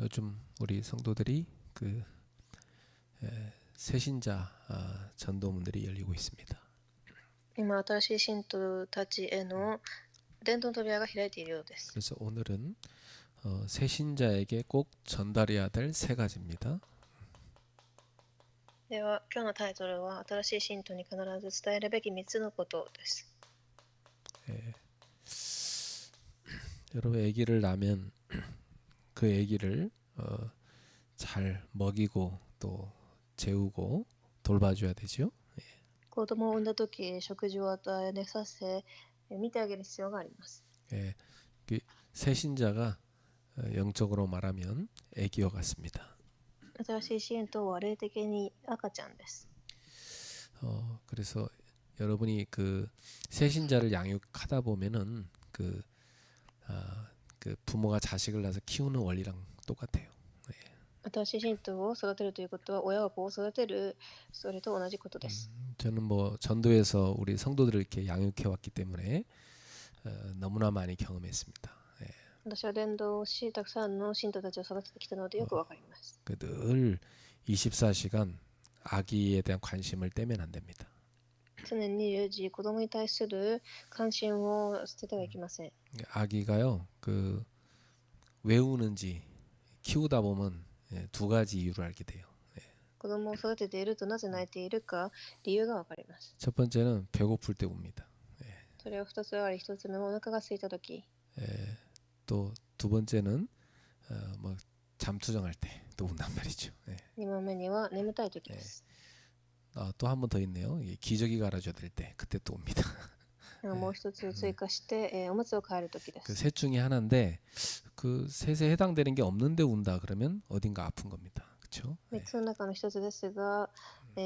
요즘 우리 성도들이 그 새신자 전도문들이 열리고 있습니다. 今、新しい信徒たちへの伝道の扉が開いているようです。 그래서 오늘은 새신자에게 꼭 전달해야 될 세 가지입니다. では、今日のタイトルは、新しい信徒に必ず伝えるべき3つのことです。 여러분 아기를 낳으면 그 아기를 잘 먹이고 또 재우고 돌봐줘야 되죠. 子供を産んだとき、食事を与え、寝させ、見てあげる必要があります。 그 새신자가 영적으로 말하면 아기와 같습니다. 新しい信徒は霊的に赤ちゃんです。 그래서 여러분이 그 새신자를 양육하다 보면은 그 부모가 자식을 낳아서 키우는 원리랑 똑같아요. 新しい信徒を育てるということは、親が子を育てる、それと同じことです。 저는 뭐 전도에서 우리 성도들을 이렇게 양육해 왔기 때문에 너무나 많이 경험했습니다. 私は伝道をし、たくさんの信徒たちを育ててきたのでよくわかります。 늘 24시간 아기에 대한 관심을 떼면 안 됩니다. 常に24時、子供に対する関心を捨ててはいけません。 아기가요, 왜 우는지 키우다 보면 두 가지 이유를 알게 돼요. 子供を育てているとなぜ泣いているか理由がわかります。 첫 번째는 배고플 때 웁니다. それは2つあり、1つ目はお腹が空いたとき、 또 두 번째는 뭐 잠투정할 때 또 운단 말이죠. 2番目には眠たいときです。 또 한 번 더 있네요. 기저귀 갈아줘야 될 때 그때 또 옵니다. もう一つ追加して、おむつを替えるときで그 す。 셋 중에 하나인데 그 셋에 해당되는 게 없는데 운다 그러면 어딘가 아픈 겁니다. 그렇죠? 3つの中の1つですが、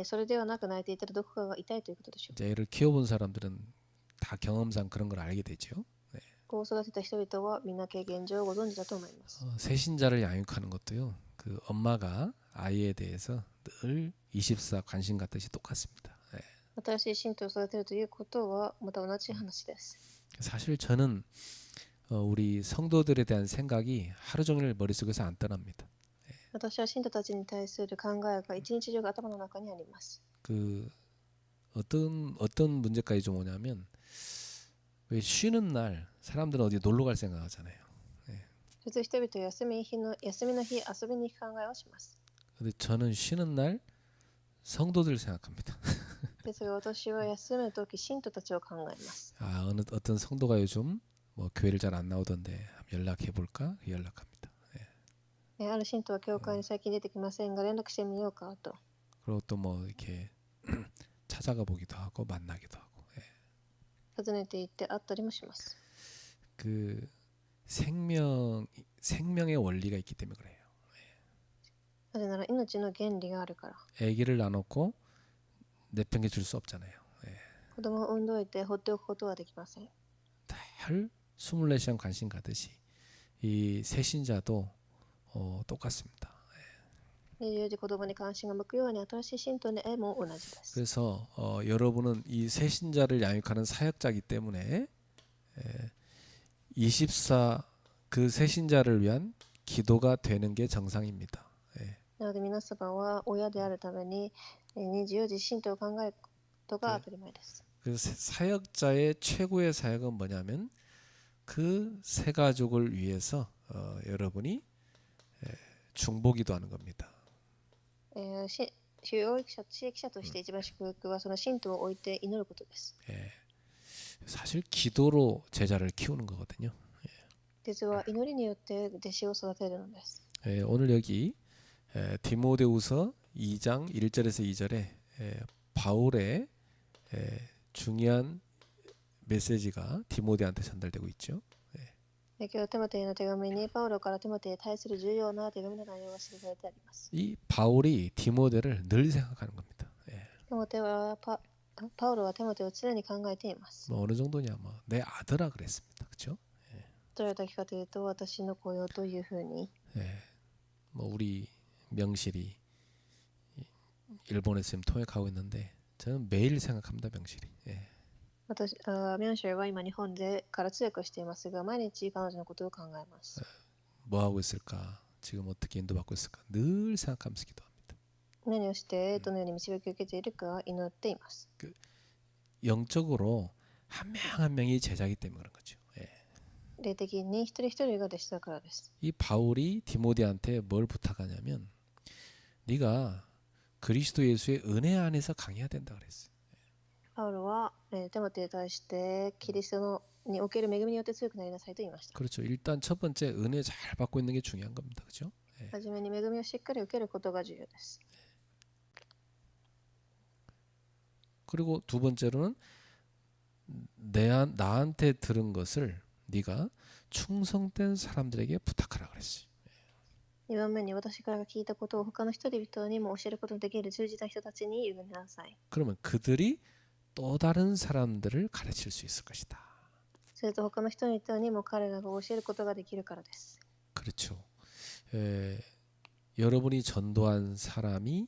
それではなく泣いていたらどこかが痛いということでしょう。 이제 애를 키워본 사람들은 다 경험상 그런 걸 알게 되죠. 子を育てた人々はみんな経験上ご存知だと思います。 새신자를 양육하는 것도요. 그 엄마가 아이에 대해서 늘 24 관심 갖듯이 똑같습니다. 新しい信徒を育てるということはまた同じ話です。 사실 저는 우리 성도들에 대한 생각이 하루 종일 머릿속에서 안 떠납니다. 私は信徒たちに対する考えが一日中頭の中にあります。 그 어떤 문제까지 좀 오냐면 왜 쉬는 날 사람들은 어디 놀러 갈 생각하잖아요. 普通人々は休みの日遊びに行く考えをします。 근데 저는 쉬는 날 성도들 생각합니다. ですが私は休むとき信徒たちを考えます。 어떤 성도가 요즘 뭐 교회를 잘 안 나오던데 연락해 볼까? 연락합니다. ある信徒は教会に最近出てきませんが連絡してみようかと。 그리고 또 뭐 이렇게 찾아가 보기도 하고 만나기도 하고. 訪ねて行って会ったりもします。 그 생명의 원리가 있기 때문에 그래요. なぜなら命の原理があるから。 아기를 낳아놓고 내팽개 줄 수 없잖아요. 子供を産んどいて放っておくことはできません。 늘 24시간 관심 가듯이 이 새신자도 똑같습니다. 24時子供に関心が向くように新しい信徒の絵も同じです。 그래서 여러분은 이 새신자를 양육하는 사역자이기 때문에 24 그 새신자를 위한 기도가 되는 게 정상입니다. なので皆様は親であるために24時信徒を考えることが当たり前です。 그 사역자의 최고의 사역은 뭐냐면 그 새 가족을 위해서 여러분이 중보기도 하는 겁니다. 教育者、知恵者として一番祝福はその信徒を置いて祈ることです。 사실 기도로 제자를 키우는 거거든요. 実は祈りによって弟子を育てるのです。 오늘 여기 디모데후서 2장 1절에서 2절에 바울의 중요한 메시지가 디모데한테 전달되고 있죠. 今日テモテへの手紙にパウロからテモテへ対する重要な手紙の内容が記されてあります。 이 바울이 디모데를 늘 생각하는 겁니다. パウロはテモテを常に考えています。 뭐 어느 정도냐, 뭐 내 아들아 그랬습니다. 그렇죠? どういう時かというと私の子よというふうに。 뭐 우리 명실이 일본에서 지금 통역하고 있는데 저는 매일 생각합니다. 명실이. ミョンシュは今日本でから通訳していますが毎日彼女のことを考えます。 뭐 하고 있을까? 지금 어떻게 인도받고 있을까 늘 생각하면서 기도합니다. 何をしてどのように導きを受けているか祈っています。 영적으로 한 명 한 명이 제자이기 때문에 그런 거죠. 예. 霊的に一人一人が弟子だからです。 이 바울이 디모데한테 뭘 부탁하냐면 네가 그리스도 예수의 은혜 안에서 강해야 된다 그랬어요. パウロは、テモテに対してキリストのにおける恵みによって強くなりなさいと言いました。 그렇죠. 일단 첫 번째 은혜 잘 받고 있는 게 중요한 겁니다. 그렇죠? はじめに恵みをしっかり受けることが重要です。 그리고 두 번째로는 나한테 들은 것을 네가 충성된 사람들에게 부탁하라 그랬어요. 2番目に私から聞いたことを他の人々にも教えることのできる忠実な人たちに委ねなさい。 그러면 그들이 또 다른 사람들을 가르칠 수 있을 것이다. すると他の人々にも彼らが教えることができるからです。 그렇죠. 여러분이 전도한 사람이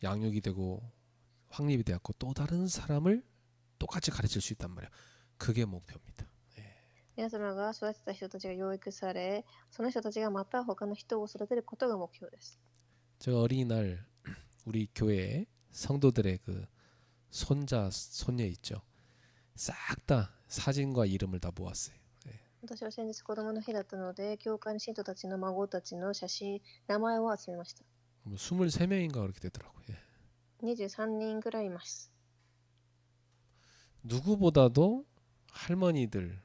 양육이 되고 확립이 되었고 또 다른 사람을 똑같이 가르칠 수 있단 말이에요. 그게 목표입니다. 皆様が育てた人たちが養育され、その人たちがまた他の人を育てることが目標です。 제가 어린이날 우리 교회 성도들의 그 손자 손녀 있죠. 싹 다 사진과 이름을 다 모았어요. 私は先日子供の日だったので、教会の信徒たちの孫たちの写真、名前を集めました。 뭐 23명인가 그렇게 되더라고요. 23人ぐらいいます。 누구보다도 할머니들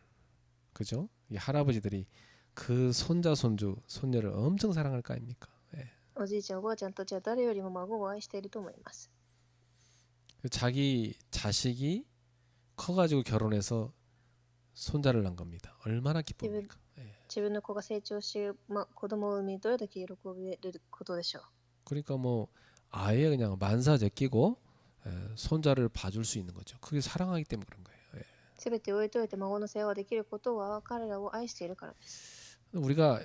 그죠? 이 할아버지들이 그 손자 손주 손녀를 엄청 사랑할 거 아닙니까? おじいちゃんおばあちゃんたちは誰よりも孫を愛していると思います。 자기 자식이 커가지고 결혼해서 손자를 낳은 겁니다. 얼마나 기쁩니까? 自分の子が成長し、子供を産みどれだけ喜べることでしょう。 그러니까 뭐 아예 그냥 만사 제끼고 손자를 봐줄 수 있는 거죠. 그게 사랑하기 때문에 그런 거예요. すべて置いといて孫の世話ができることは彼らを愛しているからです。 우리가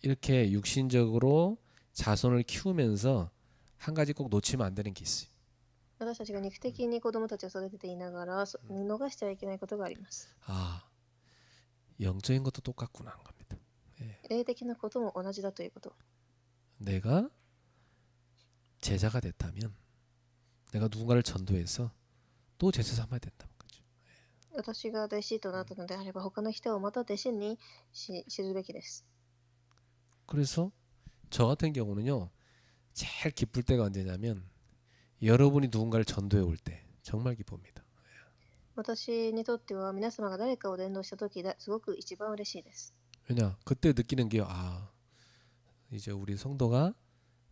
이렇게 육신적으로 자손을 키우면서 한 가지 꼭 놓치면 안 되는 게 있어요. 私たちが肉的に子供たちを育てていながら逃してはいけないことがあります。 아, 영적인 것도 똑같구나 하는 겁니다. 霊的なことも同じだということ。 내가 제자가 됐다면 내가 누군가를 전도해서 또 제자 삼아야 된다는 거죠. 私が弟子となったのであれば他の人をまた弟子にするべきです。 그래서 저 같은 경우는요. 제일 기쁠 때가 언제냐면 여러분이 누군가를 전도해 올 때 정말 기쁩니다. 私にとっては皆様が誰かを伝道した時すごく一番嬉しいです。 왜냐? 그때 느끼는 게 이제 우리 성도가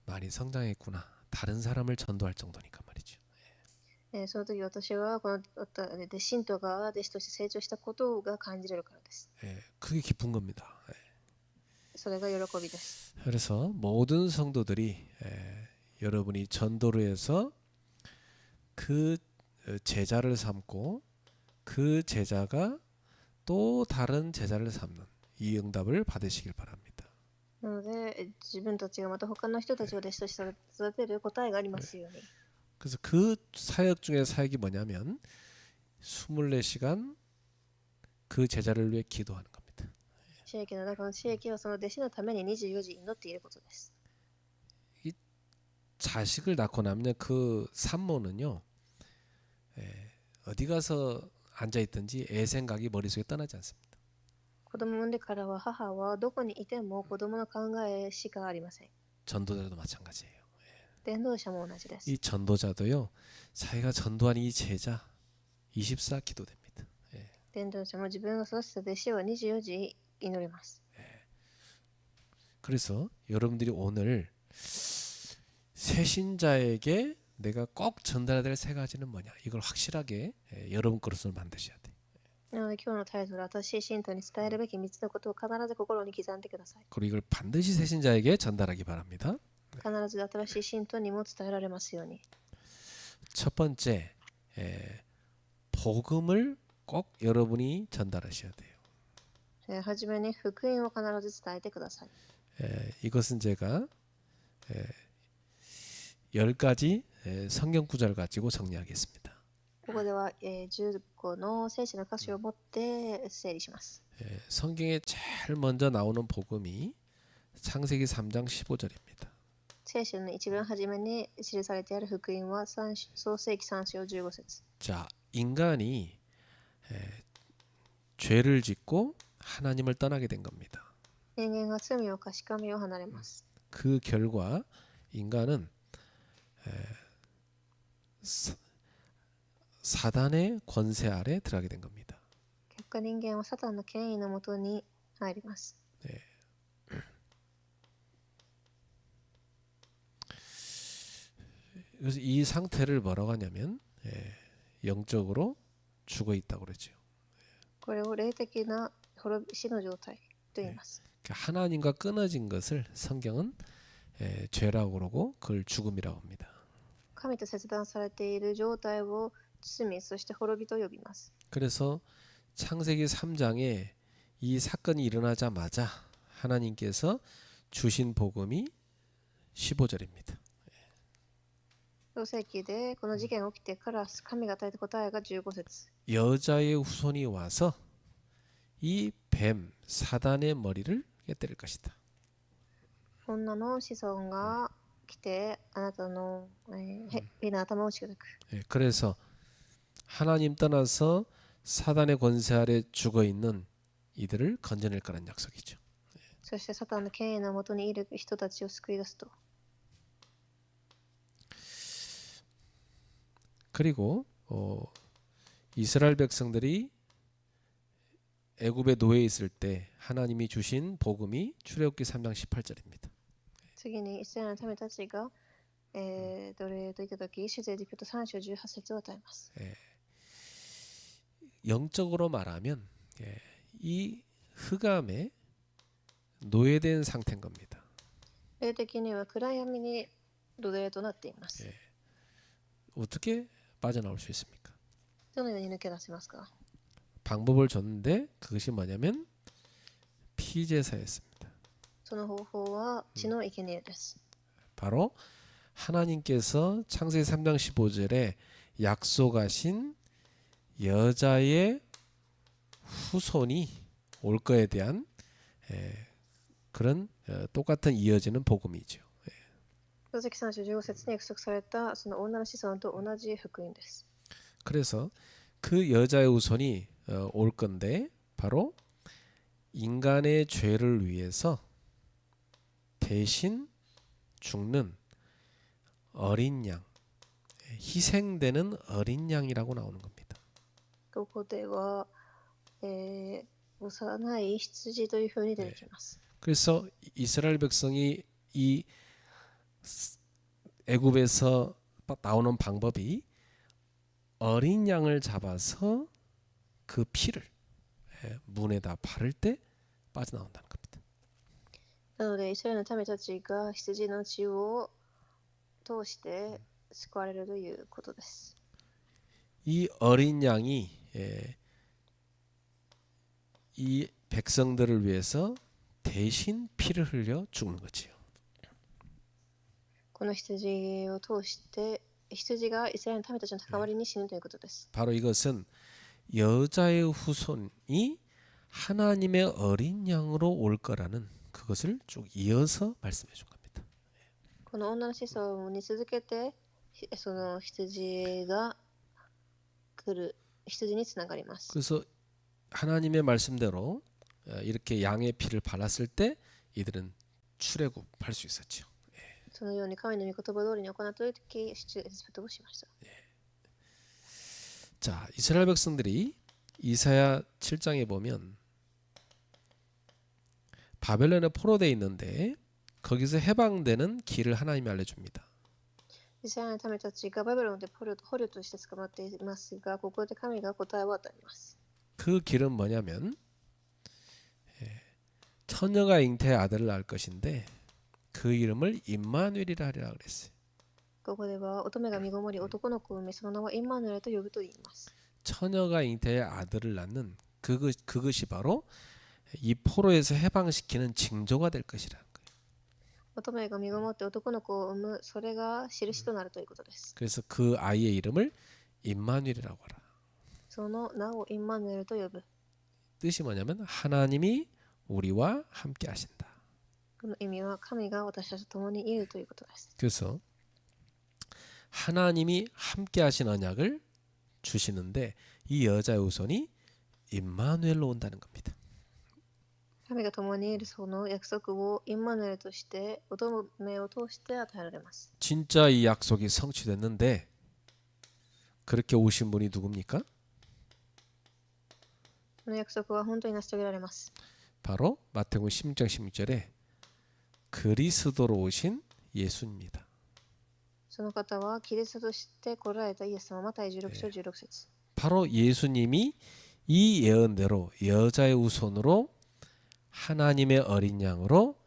많이 성장했구나. 다른 사람을 전도할 정도니까 말이죠. その時私はこの信徒が弟子として成長したことが感じれるからです。 그게 기쁜 겁니다. それが喜びです。 그래서 모든 성도들이 여러분이 전도를 해서 그 제자를 삼고 그 제자가 또 다른 제자를 삼는 이 응답을 받으시길 바랍니다. なので自分たちがまた他の人たちを弟子として育てる答えがありますように。 그래서 그 사역 중에 사역이 뭐냐면 24시간 그 제자를 위해 기도하는 겁니다. 地域の中の地域はその弟子のために24時祈っていることです。 이 자식을 낳고 나면 그 산모는요. 어디 가서 앉아 있든지 애 생각이 머릿속에 떠나지 않습니다. 子供を産んでからは母はどこにいても子供の考えしかありません。 전도자도 마찬가지예요. 伝道者も同じです。 이 전도자도요. 자기가 전도한 이 제자 24 기도됩니다. 伝道者も自分が育てた弟子は24時祈ります。 그래서 여러분들이 오늘 새신자에게 내가 꼭 전달해야 될 세 가지는 뭐냐? 이걸 확실하게 여러분 것으로 만드셔야 돼요. なので今日のタイトル、新しい信徒に伝えるべき3つのことを必ず心に刻んでください。 그리고 이걸 반드시 새신자에게 전달하기 바랍니다. 必ず新しい信徒にも伝えられますように。 첫 번째, 복음을 꼭 여러분이 전달하셔야 돼요. はじめに福音を必ず伝えてください。 이것은 제가 10가지 성경 구절 가지고 정리하겠습니다. ここでは、10個の聖書の箇所を持って整理します。 성경에 제일 먼저 나오는 복음이 창세기 3장 15절입니다. 聖書の一番初めに記されている福音は創世記3章15節。 자, 인간이 죄를 짓고 하나님을 떠나게 된 겁니다. 人間が罪を犯し神を離れます。 그 결과 인간은 사단의 권세 아래 들어가게 된 겁니다. 結果人間はサタンの権威のもとに入ります。 그래서 이 상태를 뭐라고 하냐면 영적으로 죽어 있다고 그러죠. これを霊的な滅び死の状態と言います。 하나님과 끊어진 것을 성경은 죄라고 그러고 그걸 죽음이라고 합니다. 神と切断されている状態を罪、そして滅びと呼びます。 그래서 창세기 3장에 이 사건이 일어나자마자 하나님께서 주신 복음이 15절입니다. 創世記でこの事件が起きてから神が与えた答えが15節。 여자의 후손이 와서 이 뱀 사단의 머리를 깨뜨릴 것이다. 女の子孫が来てあなたの蛇の頭を打ち砕く。 그래서 하나님 떠나서 사단의 권세 아래 죽어 있는 이들을 건져낼 거란 약속이죠. そしてサタンの権威のもとにいる人たちを救い出すと。 그리고 이스라엘 백성들이 애굽의 노예에 있을 때 하나님이 주신 복음이 출애굽기 3장 18절입니다. 次にイスラエルの民たちが、奴隷といったとき、出エジプト3章18節を与えます。 영적으로 말하면 이 흑암에 노예된 상태인 겁니다. 霊的には暗闇に奴隷となっています。 어떻게 빠져나올 수 있습니까? どのように抜け出せますか？ 방법을 줬는데 그것이 뭐냐면 피제사였습니다. その方法は血の生贄です。 바로 하나님께서 창세기 3장 15절에 약속하신 여자의 후손이 올 거에 대한 그런 똑같은 이어지는 복음이죠. 創世記3章15節に約束されたその女の子孫と同じ福音です。 그래서 그 여자의 후손이 올 건데 바로 인간의 죄를 위해서 대신 죽는 어린 양, 희생되는 어린 양이라고 나오는 겁니다. ここでは、幼い羊というふうに出てきます。 그래서 이스라엘 백성이 이 애굽에서 나오는 방법이 어린 양을 잡아서 그 피를 문에다 바를 때 빠져나온다는 겁니다. なのでイスラエルの民たちが羊の血を通して救われるということです。 이 어린 양이 이 백성들을 위해서 대신 피를 흘려 죽는 거지요. この羊を通して羊がイスラエルの民たちの代わりに死ぬということです。 바로 이것은 여자의 후손이 하나님의 어린 양으로 올 거라는 그것을 쭉 이어서 말씀해 준 겁니다. この女の子孫に続けてその羊が来る羊につながります。 그래서 하나님의 말씀대로 이렇게 양의 피를 발랐을 때 이들은 출애굽할 수 있었죠. そのように神の御言葉通りに行ったとき出エジプトをしました。 자, 이스라엘 백성들이 이사야 7장에 보면 바벨론에 포로되어 있는데 거기서 해방되는 길을 하나님이 알려줍니다. イスラエルの民たちがバベロンで捕虜として捕まっていますが、ここで神が答えを与えます。 그 길은 뭐냐면 처녀가 잉태의 아들을 낳을 것인데 그 이름을 임마누엘이라 하리라 그랬어요. ここでは乙女が身ごもり男の子を産み、その名はインマヌエルと呼ぶと言います。 처녀가 잉태의 아들을 낳는 그것이 바로 이 포로에서 해방시키는 징조가 될 것이라는 거예요. 乙女が身ごもって男の子を産む、それが印となるということです。 그래서 그 아이의 이름을 임마누엘이라고 하라. その名をインマヌエルと呼ぶ。 뜻이 뭐냐면 하나님이 우리와 함께 하신다. この意味は神が私たちと共にいるということです。 그래서 하나님이 함께 하신 언약을 주시는데 이 여자의 후손이 임마누엘로 온다는 겁니다. 神が共にいるその約束をインマヌエルとして乙女を通して与えられます。 진짜 이 약속이 성취됐는데 그렇게 오신 분이 누굽니까? この約束は本当に成し遂げられます。 바로 마태복음 16장 16절에 그리스도로 오신 예수입니다. その方はキリストとして来られたイエス様、マタイ16章16節。 바로 예수님이 이 예언대로 여자의 후손으로 하나님의 어린 양으로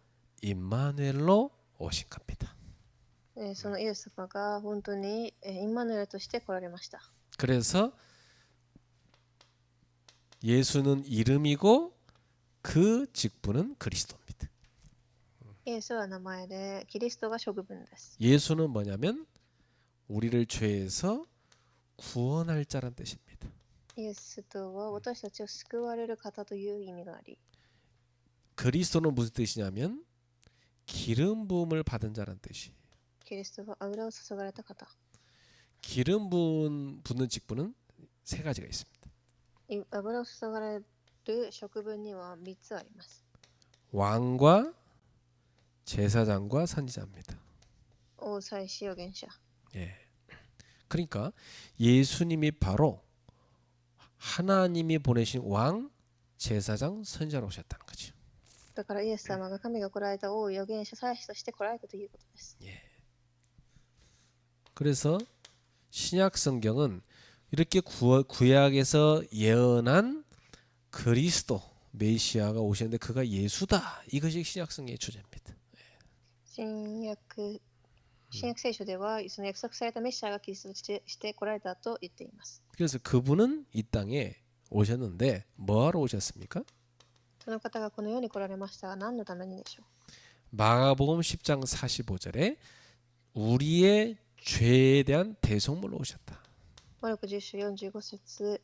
임마누엘로 오신 겁니다. そのイエス様が本当にインマヌエルとして来られました。 그래서 예수는 이름이고 그 직분은 그리스도입니다. イエスは名前で、キリストが職分です。 예수는 뭐냐면 우리를 죄에서 구원할 자란 뜻입니다. イエスとは私たちを救われる方という意味があり、 그리스도는 무슨 뜻이냐면 기름 부음을 받은 자란 뜻이. キリストは油を注がれた方。 기름 붓는 직분은 세 가지가 있습니다. 油を注がれる職分には3つあります。 왕과 제사장과 선지자입니다. 王、祭司、預言者。 예. 그러니까 예수님이 바로 하나님이 보내신 왕, 제사장, 선지자로 오셨다는 거죠. だからイエス様が神が来られた王、預言者、祭司として来られたということです。 예. 그래서 신약 성경은 이렇게 구약에서 예언한 그리스도 메시아가 오셨는데 그가 예수다. 이것이 신약 성경의 주제입니다. 新約聖書ではその約束されたメシアがキリストとして来られたと言っています。 그래서 그분은 이 땅에 오셨는데 뭐하러 오셨습니까? その方がこの世に来られましたが何のためにでしょう。 마가복음 10장 45절에 우리의 죄에 대한 대속물로 오셨다. マルコ10章45節、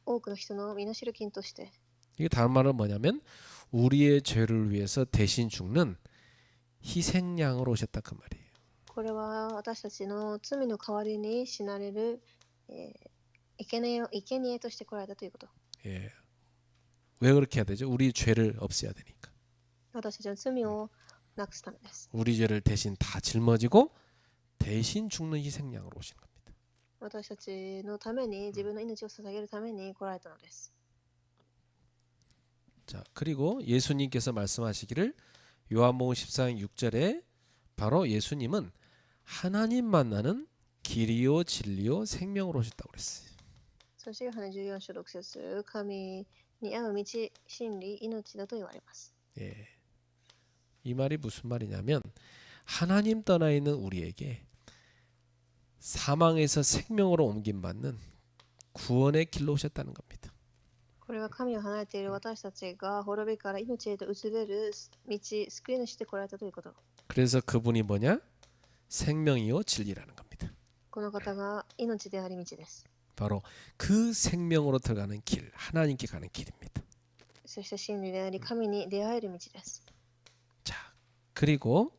多くの人の身代金として。 이게 다른 말은 뭐냐면 우리의 죄를 위해서 대신 죽는 희생양으로 오셨다 그 말이에요. これは私たちの罪の代わりに死なれる、生贄として来られたということ。 예. 왜 그렇게 해야 되죠? 우리 죄를 없애야 되니까. 私たちの罪をなくすためです。 우리 죄를 대신 다 짊어지고 대신 죽는 희생양으로 오신 겁니다. 私たちのために自分の命を捧げるために来られたのです。 자, 그리고 예수님께서 말씀하시기를 요한복음 14장 6절에 바로 예수님은 하나님 만나는 길이요 진리요 생명으로 오셨다고 그랬어요. そしてヨハネ14章6節、神に会う道、真理、命だと言われます。 예. 이 말이 무슨 말이냐면 하나님 떠나 있는 우리에게 사망에서 생명으로 옮김 받는 구원의 길로 오셨다는 겁니다. これは神を離れている私たちが滅びから命へと移れる道、救い主で来られたということ。 그래서 그분이 뭐냐? 생명이요 진리라는 겁니다. この方が命であり道です。 바로 그 생명으로 들어가는 길, 하나님께 가는 길입니다. そして真理であり神に出会える道です。 자, 그리고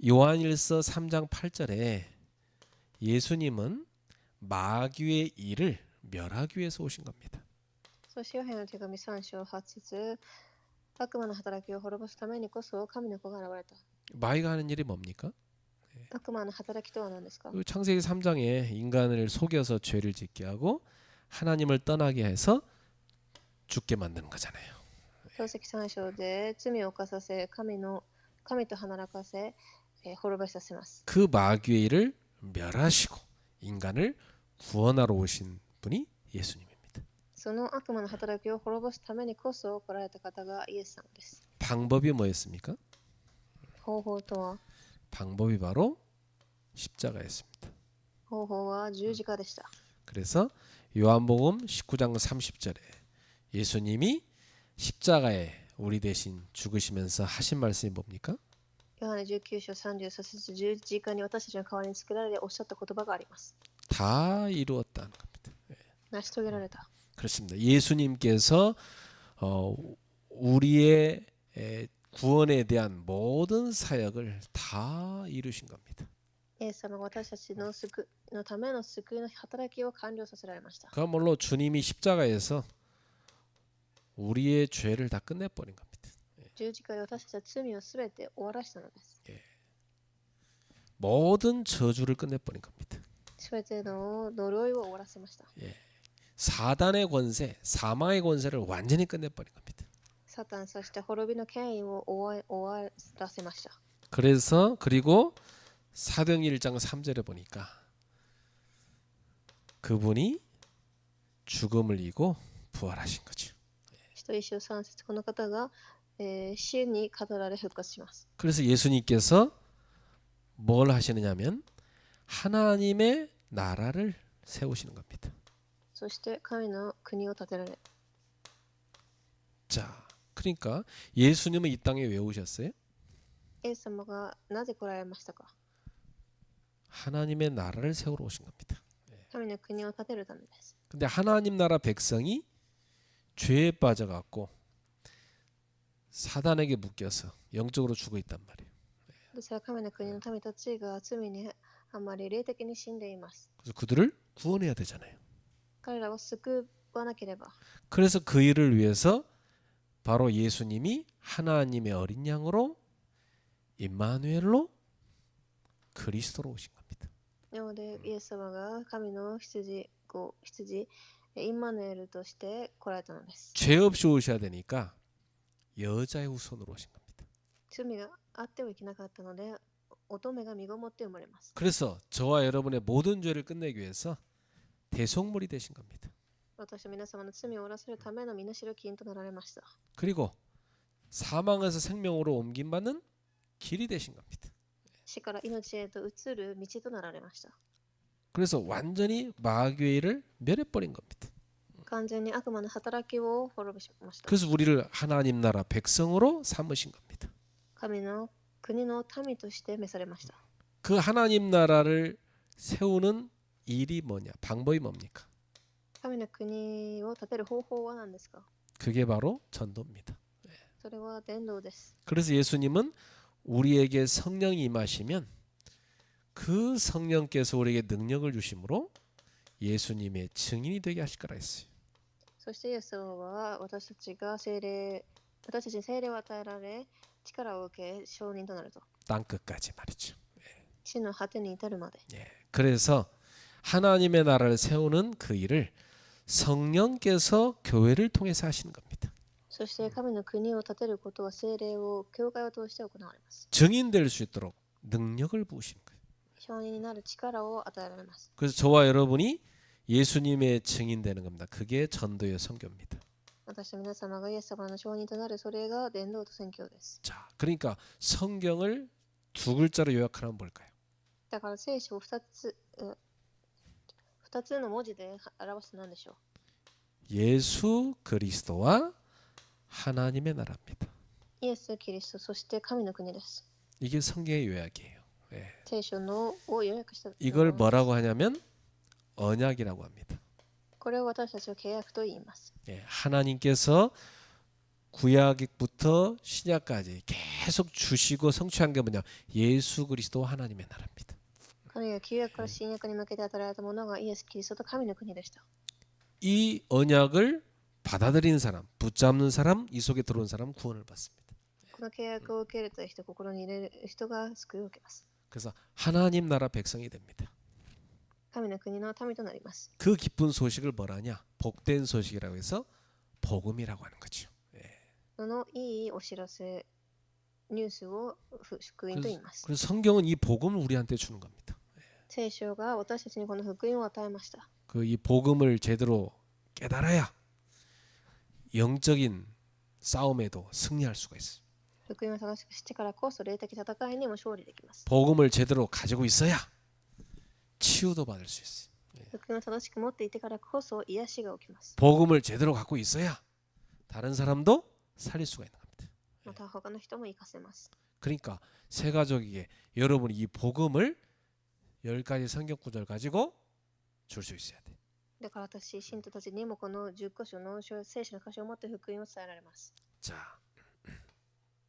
요한일서 3장 8절에 예수님은 마귀의 일을 멸하기 위해서 오신 겁니다. そしてヨハネの手紙3章8節、悪魔の働きを滅ぼすためにこそ神の子が現れた。 마귀가 하는 일이 뭡니까? 悪魔の働きとは何ですか？ 창세기 3장에 인간을 속여서 죄를 짓게 하고 하나님을 떠나게 해서 죽게 만드는 거잖아요. 創世記3章で罪を犯させ、神と働かせ、滅ぼさせます。 그 마귀의 일을 멸하시고 인간을 구원하러 오신 분이 예수님입니다. その悪魔の働きを滅ぼすためにこそ来られた方がイエス様です。 방법이 뭐였습니까? 方法とは、 방법이 바로 십자가였습니다. 方法は十字架でした。 그래서 요한복음 19장 30절에 예수님이 십자가에 우리 대신 죽으시면서 하신 말씀이 뭡니까? ヨハネ19章33節、十字架に私たちの代わりに作られておっしゃった言葉があります。다 이루었다는 겁니다. 成し遂げられた。 그렇습니다. 예수님께서 우리의 구원에 대한 모든 사역을 다 이루신 겁니다. イエス様が私たちの救いのための救いの働きを完了させられました。 그야말로 주님이 십자가에서 우리의 죄를 다 끝내버린 겁니다. 十字架で私たちは罪をすべて終わらしたのです。 모든 저주를 끝내버린 겁니다. すべての呪いを終わらせました。 사단의 권세, 사망의 권세를 완전히 끝내버린 겁니다. サタン、そして滅びの権威を終わらせました。 그래서 그리고 사도행 1장 3절에 보니까 그분이 죽음을 이기고 부활하신 거죠. 使徒一章三節、この方が、死に語られ復活します。 그래서 예수님께서 뭘 하시느냐면 하나님의 나라를 세우시는 겁니다. そして神の国を建てられ、 자, 그러니까 예수님은 이 땅에 왜 오셨어요? イエス様がなぜ来られましたか？ 하나님의 나라를 세우러 오신 겁니다. 神の国を建てるためです。 근데 하나님 나라 백성이 죄에 빠져갖고 사단에게 묶여서 영적으로 죽어 있단 말이에요. ですが神の国の民たちが罪にあまり霊的に死んでいます。 그래서 그들을 구원해야 되잖아요. 彼らを救わなければ。 그래서 그 일을 위해서 바로 예수님이 하나님의 어린 양으로 임마누엘로 그리스도로 오신 겁니다. なのでイエス様が神の羊、インマヌエルとして来られたのです。 죄 없이 오셔야 되니까 여자의 후손으로 오신 겁니다. 罪があってはいけなかったので乙女が身ごもって生まれます。 그래서 저와 여러분의 모든 죄를 끝내기 위해서 대속물이 되신 겁니다. 私と皆様の罪を終わらせるための身代金となられました。 그리고 사망에서 생명으로 옮김받는 길이 되신 겁니다. 死から命へと移る道となられました。 그래서 완전히 마귀의 일을 멸해버린 겁니다. 完全に悪魔の働きを滅ぼしました。 그래서 우리를 하나님 나라 백성으로 삼으신 겁니다. 神の国の民として召されました。 그 하나님 나라를 세우는 일이 뭐냐? 방법이 뭡니까? 神の国を建てる方法は何ですか？ 그게 바로 전도입니다. それは伝道です。 그래서 예수님은 우리에게 성령이 임하시면 그 성령께서 우리에게 능력을 주심으로 예수님의 증인이 되게 하실 거라 했어요. そしてイエス様は私たちに聖霊を与えられ力を受け証人となると。 땅 끝까지 말이죠. 地の果てに至るまで。 그래서 하나님의 나라를 세우는 그 일을 성령께서 교회를 통해서 하시는 겁니다. そして神の国を建てることは聖霊を教会を通して行われます。 증인될 수 있도록 능력을 부으시는 거예요. 証人になる力を与えられます。 그래서 저와 여러분이 예수님의 증인되는 겁니다. 그게 전도의 선교입니다. 私と皆様がイエス様の証人となるそれが伝道と宣教です。 자, 그러니까 성경을 두 글자로 요약하면 뭘까요? だから聖書を2つの文字で表すと何でしょう？ 예수 그리스도와 하나님의 나라입니다. イエス・キリスト、そして神の国です。 이게 성경의 요약이에요. 예. 聖書のを予約した。 이걸 뭐라고 하냐면 언약이라고 합니다. これを私たちは契約と言います。 예, 하나님께서 구약부터 신약까지 계속 주시고 성취한 게 뭐냐? 예수 그리스도 하나님의 나라입니다. 神が旧約から新約に向けて与えられたものがイエス・キリストと神の国でした。 이 언약을 받아들이는 사람, 붙잡는 사람, 이 속에 들어온 사람 구원을 받습니다. この契約を受け入れた人、心に入れる人が救いを受けます。 그래서 하나님 나라 백성이 됩니다. 神の国の民となります。 그 기쁜 소식을 뭐라냐? 복된 소식이라고 해서 복음이라고 하는 거죠. そのいいお知らせ、ニュースを福音と言います。 그래서 성경은 이 복음을 우리한테 주는 겁니다. 聖書が私たちにこの福音を与えました。 그 이 복음을 제대로 깨달아야 영적인 싸움에도 승리할 수가 있어요. 福音を正しくしてからこそ霊的戦いにも勝利できます。 복음을 제대로 가지고 있어야 치유도 받을 수 있어요. 福音を正しく持っていてからこそ癒しが起きます。 복음을 제대로 갖고 있어야 다른 사람도 살릴 수가 있는 겁니다. また他の人も生かせます。 그러니까 새 가족에게 여러분이 이 복음을 10가지 성경 구절 가지고 줄 수 있어야 돼. だから私、信徒たちにもこの10箇所の聖書の箇所を持って福音を伝えられます。 자,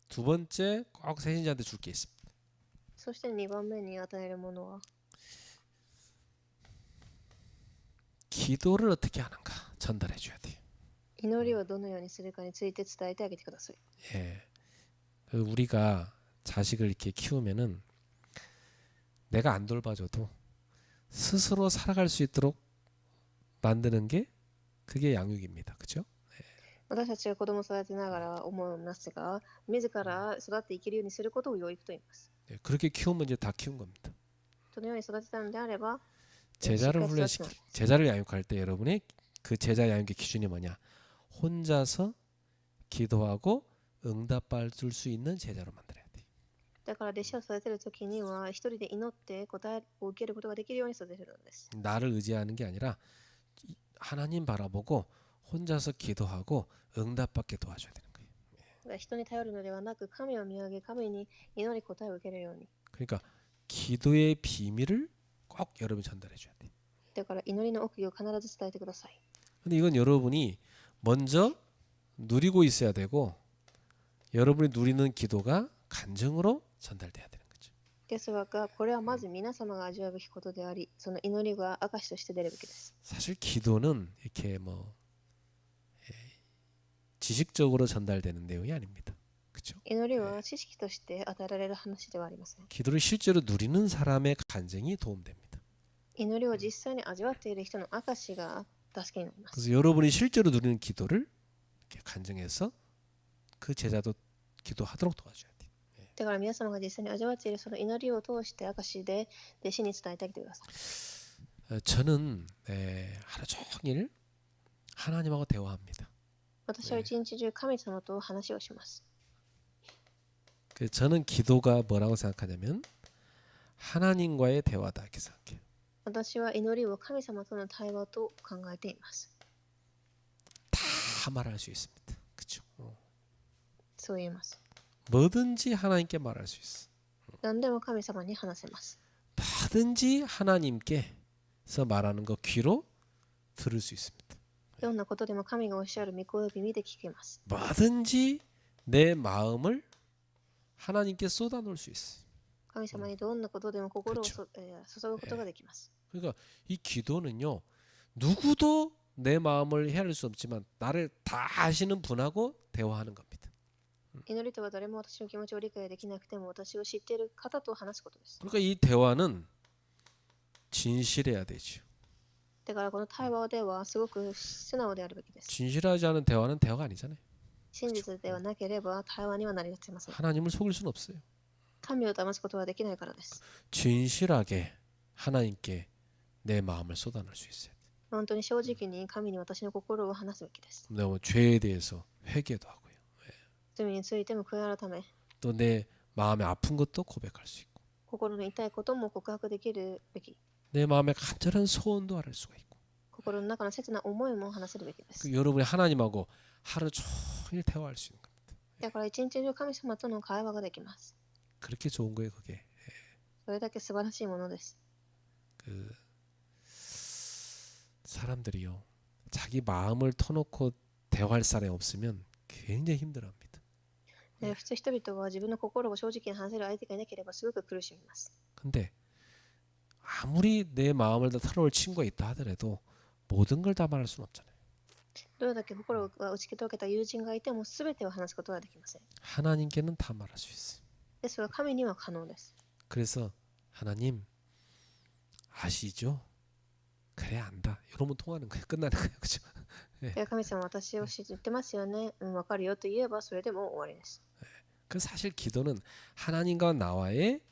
두 번째 꼭 새신자한테 줄 게 있습니다. そして2番目に与えるものは 기도를 어떻게 하는가 전달해 줘야 돼요. 祈りをどのようにするかについて伝えてあげてください。 예. 우리가 자식을 이렇게 키우면은 내가 안 돌봐줘도 스스로 살아갈 수 있도록 만드는 게 그게 양육입니다. 그렇죠? 私たちは子供を育てながら思いますが、自ら育って生きるようにすることを養育と言います。 예, 그렇게 키우면 이제 다 키운 겁니다. そのように育てたのであれば、 제자를 양육할 때 여러분의 그 제자 양육의 기준이 뭐냐? 혼자서 기도하고 응답받을 수 있는 제자로 만들어야 돼. だから弟子を育てるときには、一人で祈って答えを受けることができるように育てるのです。 나를 의지하는 게 아니라 하나님 바라보고 혼자서 기도하고 응답받게 도와줘야 되는 거예요. だから人に頼るのではなく、神を見上げ、神に祈り答えを受けるように。 그러니까 기도의 비밀을 꼭 여러분이 전달해 줘야 돼. だから祈りの奥義を必ず伝えてください。 근데 이건 여러분이 먼저 누리고 있어야 되고 여러분이 누리는 기도가 간증으로 전달돼야 되는 거죠. ですが、これはまず皆様が味わうべきことであり、その祈りが証として出るべきです。 사실 기도는 이렇게 뭐 지식적으로 전달되는 내용이 아닙니다. 그렇죠? 祈りは知識として与えられる話ではありません。 기도를 실제로 누리는 사람의 간증이 도움됩니다. 祈りを実際に味わっている人の証が助けになります。 그래서 여러분이 실제로 누리는 기도를 이렇게 간증해서 그 제자도 기도하도록 도와줘야 돼요. だから皆様が実際に味わっているその祈りを通して証で弟子に伝えてあげてください。 저는 하루 종일 하나님하고 대화합니다. 私は一日中神様と話をします。 저는 기도가 뭐라고 생각하냐면 하나님과의 대화다 이렇게 생각해요. 私は祈りを神様との対話と考えています。 다 말할 수 있습니다. 그렇죠? そう言います。 뭐든지 하나님께 말할 수 있어. 何でも神様に話せます。 뭐든지 하나님께서 말하는 거 귀로 들을 수 있습니다. どんなことでも神がおっしゃる御声を耳で聞けます。 뭐든지 내 마음을 하나님께 쏟아놓을 수 있어. 神様にどんなことでも心を그렇죠. 注ぐことができます。 그러니까 이 기도는요 누구도 내 마음을 헤아릴 수 없지만 나를 다 아시는 분하고 대화하는 겁니다. 祈りとは誰も私の気持ちを理解できなくても私を知っている方と話すことです。 그러니까 이 대화는 진실해야 되죠. だからこの対話ではすごく素直であるべきです。 진실하지 않은 대화는 대화가 아니잖아요. 真実ではなければ対話にはなりません。 하나님을 속일 수는 없어요. 神を騙すことはできないからです。 진실하게 하나님께 내 마음을 쏟아낼 수 있어요. 本当に正直に神に私の心を話すべきです。 내가 죄에 대해서 회개도 하고요. 罪についても悔い改め、 또 내 마음에 아픈 것도 고백할 수 있고 心の痛いことも告白できるべき。 내 마음에 간절한 소원도 할 수가 있고 心の中の切な思いも話せるべきです。 그 여러분이 하나님하고 하루 종일 대화할 수 있는 겁니다. だから一日中神様との会話ができます。 그렇게 좋은 거예요, 그게. それだけ素晴らしいものです。 그 사람들이요, 자기 마음을 터놓고 대화할 사람이 없으면 굉장히 힘들어합니다. 普通人々は自分の心を正直に話せる相手がいなければすごく苦しみます。 근데 아무리 내 마음을 다 털어올 친구가 있다 하더라도 모든 걸 다 말할 수는 없잖아요. どれだけ心が打ち解けた友人がいても全てを話すことはできません。 하나님께는 다 말할 수 있어요. ですが神には可能です。 그래서 하나님 아시죠? 그래 안다. 이러면 통하는 거예요. 끝나는 거예요. 그죠? で神様私を知ってますよね、分かるよと言えばそれでも終わりです。 그 사실 기도는 하나님과 나와의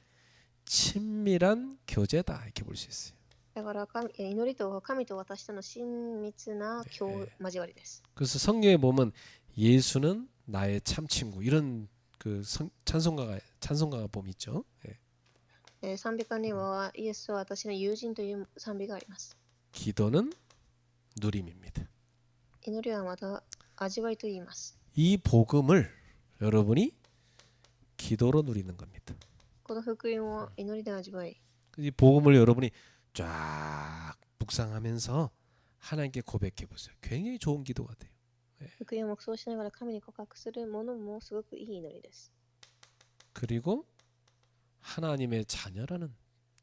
친밀한 교제다 이렇게 볼 수 있어요. だから祈りとは神と私との親密な交わりです。 그래서 성경에 보면 예수는 나의 참 친구 이런 그 찬송가가 보면 있죠. 예. 賛美歌にはイエスは私の友人という賛美があります。 기도는 누림입니다. 祈りはまた味わいと言います。 이 복음을 여러분이 기도로 누리는 겁니다. この福音を祈りで味わい、 이 복음을 여러분이 쫙 묵상하면서 하나님께 고백해 보세요. 굉장히 좋은 기도가 돼요. 福音を黙想しながら神に告白するものもすごくいい祈りです。 그리고 하나님의 자녀라는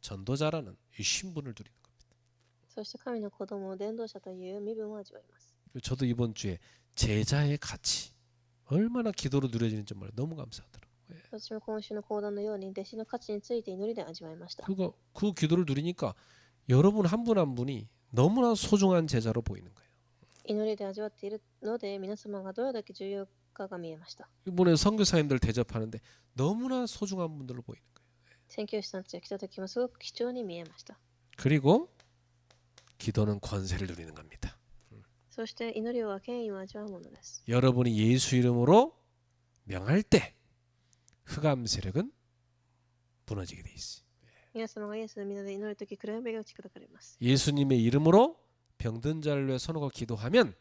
전도자라는 이 신분을 누리는 겁니다. そして神の子供、伝道者という身分を味わいます。 저도 이번 주에 제자의 가치 얼마나 기도로 누려지는지 몰라요. 너무 감사하더라고요. 私も今週の講談のように弟子の価値について祈りで味わいました。 그 기도를 누리니까 여러분 한 분 한 분이 너무나 소중한 제자로 보이는 거예요. 祈りで味わっているので皆様がどれだけ重要かが見えました。 이번에 선교사님들 대접하는데 너무나 소중한 분들로 보이는 거예요. 宣教師さんたちが来た時もすごく貴重に見えました。 그리고 기도는 권세를 누리는 겁니다. そして祈りは権威を味わうものです。 여러분이 예수 이름으로 명할 때 흑암 세력은 무너지게 돼 있어요. 皆様がイエスの皆で祈るとき、暗闇が打ち砕かれます。 예수님의 이름으로 병든 자를 위해 선호가 기도하면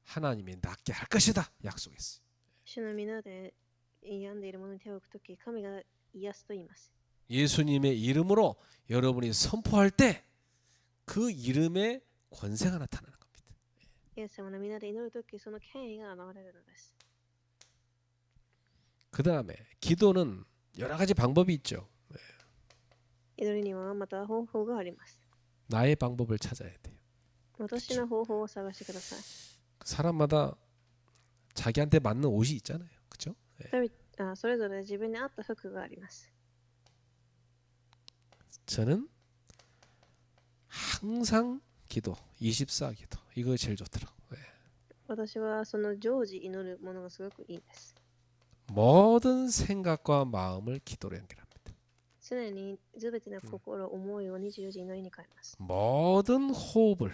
하나님이 낫게 할 것이다 약속했어요. 主の皆で病んでいる者に手を置くとき、神が癒すと言います。 예수님의 이름으로 여러분이 선포할 때 그 이름의 권세가 나타나는 겁니다. イエス様の皆で祈るとき、その権威が現れるのです。 그 다음에 기도는 여러 가지 방법이 있죠. 祈りにはまた方法があります。 나의 방법을 찾아야 돼요. 私の方法を探してください。 사람마다 자기한테 맞는 옷이 있잖아요. 그렇죠? それぞれ自分に合った服があります。 저는 항상 기도, 24 기도. 이거 제일 좋더라고요. 私はその常時祈るものがすごくいいです。 모든 생각과 마음을 기도로 연결합니다. 常にすべての心、思いを24時祈りに変えます。 모든 호흡을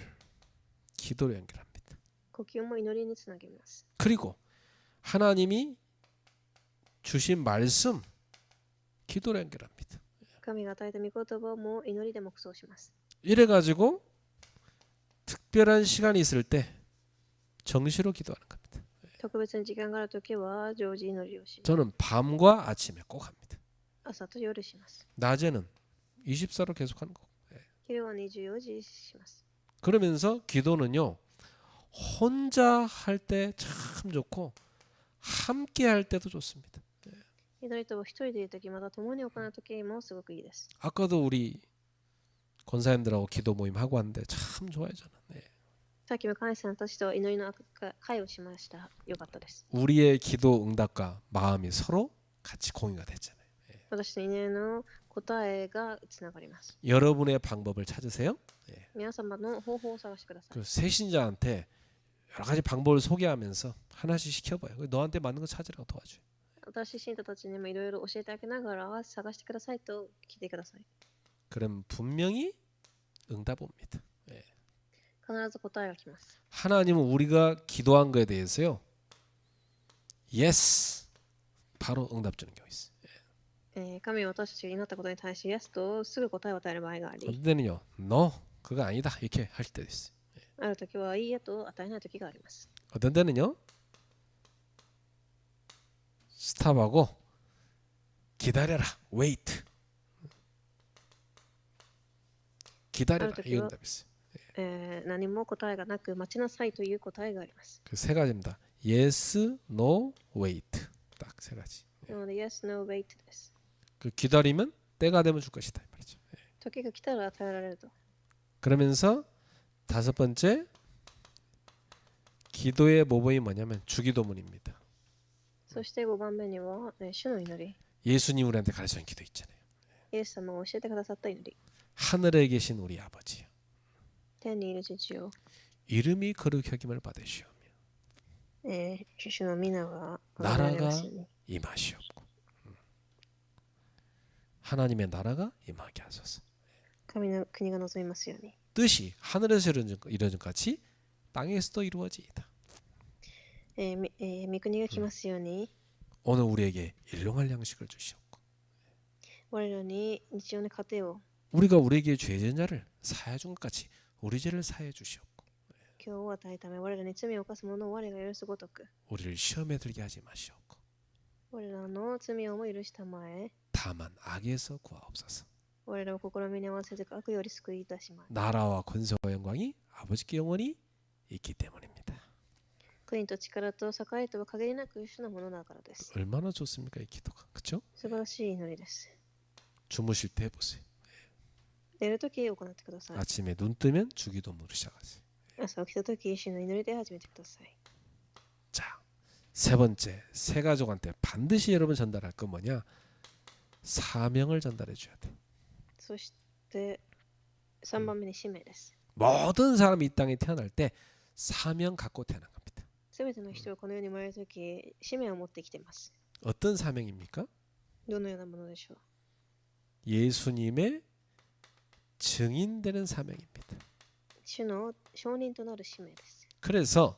기도로 연결합니다. 呼吸も祈りにつなげます。 그리고 하나님이 주신 말씀 기도로 연결합니다. 神が与えた御言葉も祈りで黙想します。 이래가지고 특별한 시간이 있을 때 정시로 기도하는 겁니다. 特別に時間があるときは常時祈りをします。 저는 밤과 아침에 꼭 합니다. 朝と夜します。 낮에는 24로 계속하는 거고. 昼は24時します。 그러면서 기도는요 혼자 할 때 참 좋고 함께 할 때도 좋습니다. 祈りとは一人でいるとき、また共に行うときもすごくいいです。 아까도 우리 권사님들하고 기도 모임 하고 왔는데 참 좋아요 저는. さっきもカイさんたちと祈りの会をしました。よかったです。 우리의 기도 응답과 마음이 서로 같이 공유가 됐잖아요. 私の祈りの答えがつながります。 여러분의 방법을 찾으세요. 皆様の方法を探してください。 그 새신자한테 여러 가지 방법을 소개하면서 하나씩 시켜봐요. 너한테 맞는 거 찾으라고 도와줘요. 私信徒たちにもいろいろ教えてあげながら探してくださいと聞いてください。 그럼 분명히 응답 옵니다. 必ず答えが来ます。 하나님은 우리가 기도한 거에 대해서요. yes 바로 응답 주는 경우 있어요. 神は私たちが祈ったことに対し、イエスとすぐ答えを与える場合があり、 어떤 때는요. no 그거 아니다 이렇게 할 때도 있어요. あるときはいいえと与えないときがあります。 어떤 때는요. 스탑하고 기다려라 wait 기다려라 이 응답이 있어요. 何も答えがなく待ちなさいという答えがあります。 그 세 가지입니다. yes, no, wait 딱 세 가지. なので、yes, no, wait です。 그 기다리면 때가 되면 줄 것이다 이 말이죠. 時が来たら与えられると。 그러면서 다섯 번째 기도의 모범이 뭐냐면 주기도문입니다. そして5番目には、主の祈り。 예수님 우리한테 가르치는 기도 있잖아요. イエス様が教えてくださった祈り。 하늘에 계신 우리 아버지요. 天にいる父よ、 이름이 거룩히 여김을 받으시오며 主の皆が 나라가 임하시옵고 하나님의 나라가 임하게 하소서. 神の国が望みますように。 뜻이 하늘에서 이루어진 같이 땅에서도 이루어지이다. 御国が来ますように、 오늘 우리에게 일용할 양식을 주시옵고 我らに日常の糧を、 우리가 우리에게 죄진 자를 사해 준 것 같이 우리 죄를 사해 주시옵고 今日を与えるため、我らに罪を犯す者を我が許すごとく、 우리를 시험에 들게 하지 마시옵고 我らの罪をも許したまえ、 다만 악에서 구하옵소서. 我らを試みに合わせず悪より救いいたします。 나라와 권세와 영광이 아버지께 영원히 있기 때문입니다. 国と力と栄とは限りなく主のものだからです。 얼마나 좋습니까 이 기도가. 그렇죠? 素晴らしい祈りです。 주무실 때 해보세요. 寝るとき行ってください。 아침에 눈 뜨면 주기도문을 시작하세요. 朝起きたとき主の祈りで始めてください。 자, 세 번째, 새 가족한테 반드시 여러분 전달할 건 뭐냐? 사명을 전달해 줘야 돼. そして3番目に使命です。 모든 사람이 이 땅에 태어날 때 사명 갖고 태어난 겁니다. すべての人はこの世に生まれるとき使命を持ってきています。 어떤 사명입니까? どのようなものでしょう。 예수님의 증인되는 사명입니다. 主の証人となる使命です。 그래서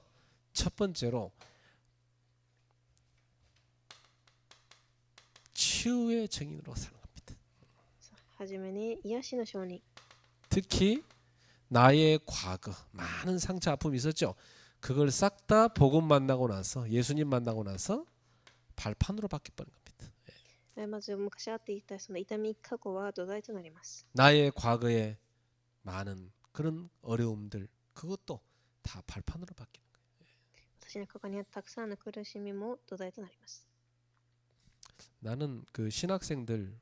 첫 번째로 치유의 증인으로 사는 겁니다. はじめに癒しの証人。 특히 나의 과거 많은 상처 아픔이 있었죠. 그걸 싹 다 복음 만나고 나서 예수님 만나고 나서 발판으로 바뀌어버린 겁니다. まず昔あっていたその痛み過去は土台となります。 나의 과거에 많은 그런 어려움들 그것도 다 발판으로 바뀌는 거예요. 私の過去にあったたくさんの苦しみも土台となります。 나는 그 신학생들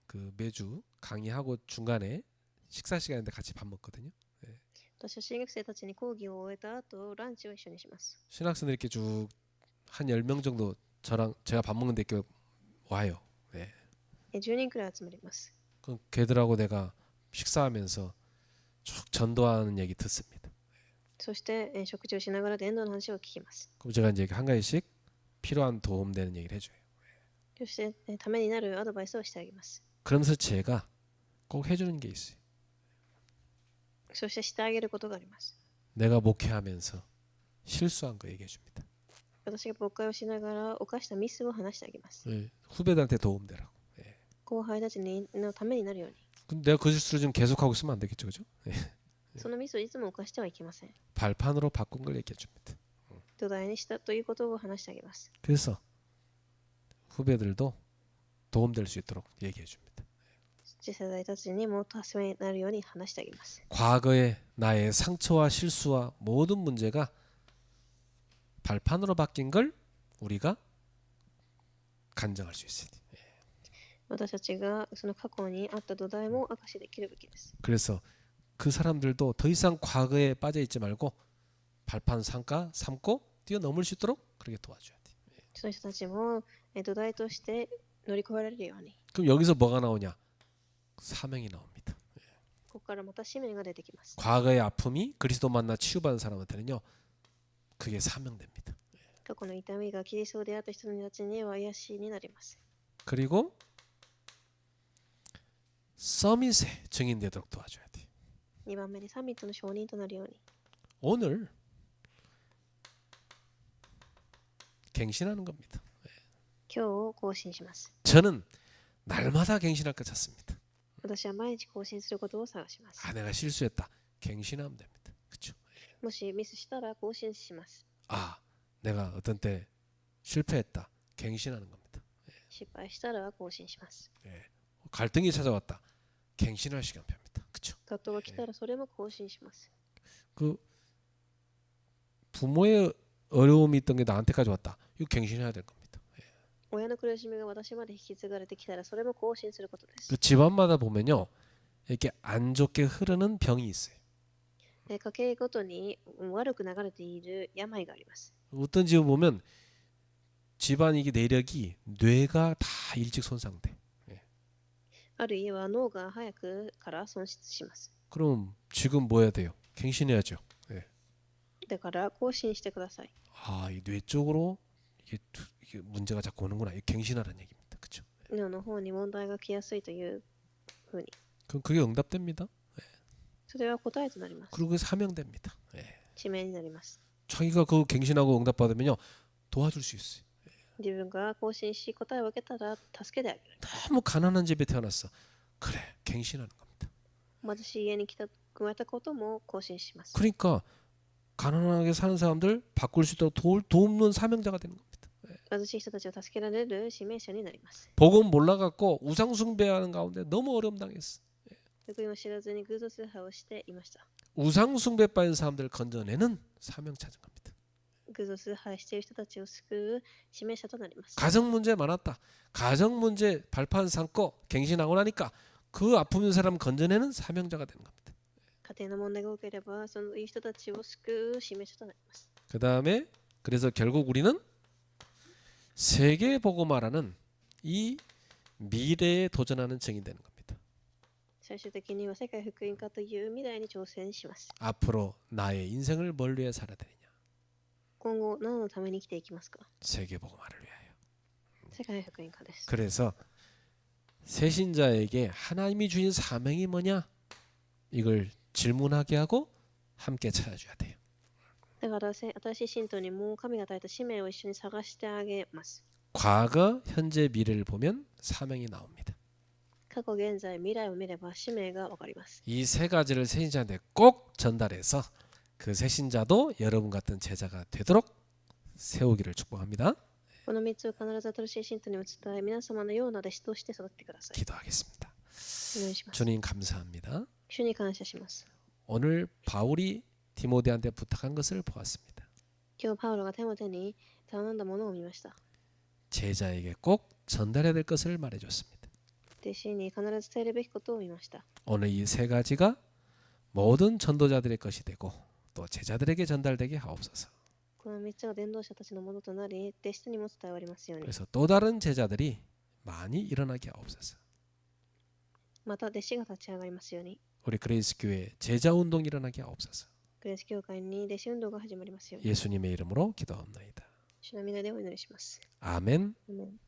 그 매주 강의하고 중간에 식사 시간인데 같이 밥 먹거든요. 私は進学生たちに講義を終えた後ランチを一緒にします。 신학생들 이렇게 쭉 한 10명 정도 저랑 제가 밥 먹는데 이렇게 와요. 10人くらい集まります。 그럼 걔들하고 내가 식사하면서 쭉 전도하는 얘기 듣습니다. そして食事をしながら伝道の話を聞きます。 그럼 제가 이제 한 가지씩 필요한 도움되는 얘기를 해줘요. そしてためになるアドバイスをしてあげます。 그러면서 제가 꼭 해주는 게 있어요. そしてしてあげることがあります。 내가 목회하면서 실수한 거 얘기해 줍니다. 私が牧会をしながら犯したミスを話してあげます。 후배들한테 도움되라고. 後輩たちのためになるように。 근데 내가 그 실수를 좀 계속하고 있으면 안 되겠죠, 그죠? そのミスをいつも犯してはいけません。 발판으로 바꾼 걸 얘기해 줍니다. 土台にしたということを話してあげます。 그래서 후배들도 도움될 수 있도록 얘기해 줍니다. 次世代たちにも助けになるように話してあげます。 과거의 나의 상처와 실수와 모든 문제가 발판으로 바뀐 걸 우리가 간증할 수 있어요. 私たちがその過去にあった土台も証しできるべきです。 그래서 그 사람들도 더 이상 과거에 빠져 있지 말고 발판 삼고 뛰어넘을 수 있도록 그렇게 도와줘야 돼. その人たちも土台として乗り越えられるように。 그럼 여기서 뭐가 나오냐? 사명이 나옵니다. ここからまた使命が出てきます。 과거의 아픔이 그리스도 만나 치유받은 사람한테는요, 그게 사명됩니다. 過去の痛みがキリストを出会った人たちには癒しになります。 그리고 서밋의 증인되도록 도와줘야 돼. 2番目にサミットの証人となるように。 오늘 갱신하는 겁니다. 今日を更新します。 저는 날마다 갱신할 것 찾습니다. 私は毎日更新することを探します。 아, 내가 실수했다. 갱신하면 됩니다. 그렇죠? もしミスしたら更新します。 아, 내가 어떤 때 실패했다. 갱신하는 겁니다. 失敗したら更新します。 갈등이 찾아왔다. 갱신할 시간표입니다. 그렇죠? 葛藤が来たらそれも更新します。 그 부모의 어려움이 있던 게 나한테까지 왔다. 이거 갱신해야 될 겁니다. 親の苦しみが私まで引き継がれてきたらそれも更新することです。 그 집안마다 보면요, 이렇게 안 좋게 흐르는 병이 있어요. 家計ごとに悪く流れている病があります。 어떤 집을 보면 집안 이게 내력이 뇌가 다 일찍 손상돼. ある家は脳が早くから損失します。 그럼 지금 뭐 해야 돼요? 갱신해야죠. だから更新してください。 아, 이 뇌 쪽으로 이게 문제가 자꾸 오는구나. 이 갱신하라는 얘기입니다. 그렇죠? 脳の方に問題が来やすいというふうに。 그럼 그게 응답됩니다. それは答えとなります。 그리고 그게 사명됩니다. 使命になります。 자기가 그 갱신하고 응답받으면요, 도와줄 수 있어요. 自分が更新し答えを受けたら助けてあげる。 너무 가난한 집에 태어났어. 그래, 갱신하는 겁니다. 貧しい家に生まれたことも更新します。 그러니까 가난하게 사는 사람들 바꿀 수 있도록 돕는 사명자가 되는 겁니다. 貧しい人たちを助けられる使命者になります。 복음 몰라갖고 우상 숭배하는 가운데 너무 어려움 당했어. 福音を知らずに偶像崇拝をしていました。 우상 숭배빠진 사람들 건져내는 사명 찾은 겁니다. 偶像崇拝している人たちを救う使命者となります。 가정 문제 많았다. 가정 문제 발판 삼고 갱신하고 나니까 그 아픔 있는 사람 건져내는 사명자가 되는 겁니다. 家庭の問題が多ければそのいい人たちを救う使命者となります。 그 다음에 그래서 결국 우리는 세계 복음화라는 이 미래에 도전하는 증인 되는 겁니다. 最終的には世界福音化という未来に挑戦します。 앞으로 나의 인생을 뭘 위해 살아야 되느냐? 今後何のために生きていきますか？ 세계 복음화를 위하여. 世界福音化です。 그래서 새신자에게 하나님이 주신 사명이 뭐냐? 이걸 질문하게 하고 함께 찾아줘야 돼요. だから新しい信徒にも神が与えた使命を一緒に探してあげます。 과거, 현재, 미래를 보면 사명이 나옵니다. 過去、現在、未来を見れば使命がわかります。 이 세 가지를 새신자한테 꼭 전달해서 그 새신자도 여러분 같은 제자가 되도록 세우기를 축복합니다. この3つを必ず新しい信徒にも伝え、皆様のような弟子として育ってください。 기도하겠습니다. お願いします。 주님 감사합니다. 主に感謝します。 오늘 바울이 디모데한테 부탁한 것을 보았습니다. 今日パウロがテモテに頼んだものを見ました。 제자에게 꼭 전달해야 될 것을 말해줬습니다. 弟子に必ず伝えるべきことを見ました。 오늘 이 세 가지가 모든 전도자들의 것이 되고 또 제자들에게 전달되게 하옵소서. この3つが伝道者たちのものとなり、弟子にも伝わりますように。 그래서 또 다른 제자들이 많이 일어나게 하옵소서. また弟子が立ち上がりますように。 우리 그레이스 교회 제자 운동 일어나게 하옵소서. グレース教会に弟子運動が始まりますように。 예수님의 이름으로 기도합나이다. 主の皆でお祈りします。 아멘. アーメン。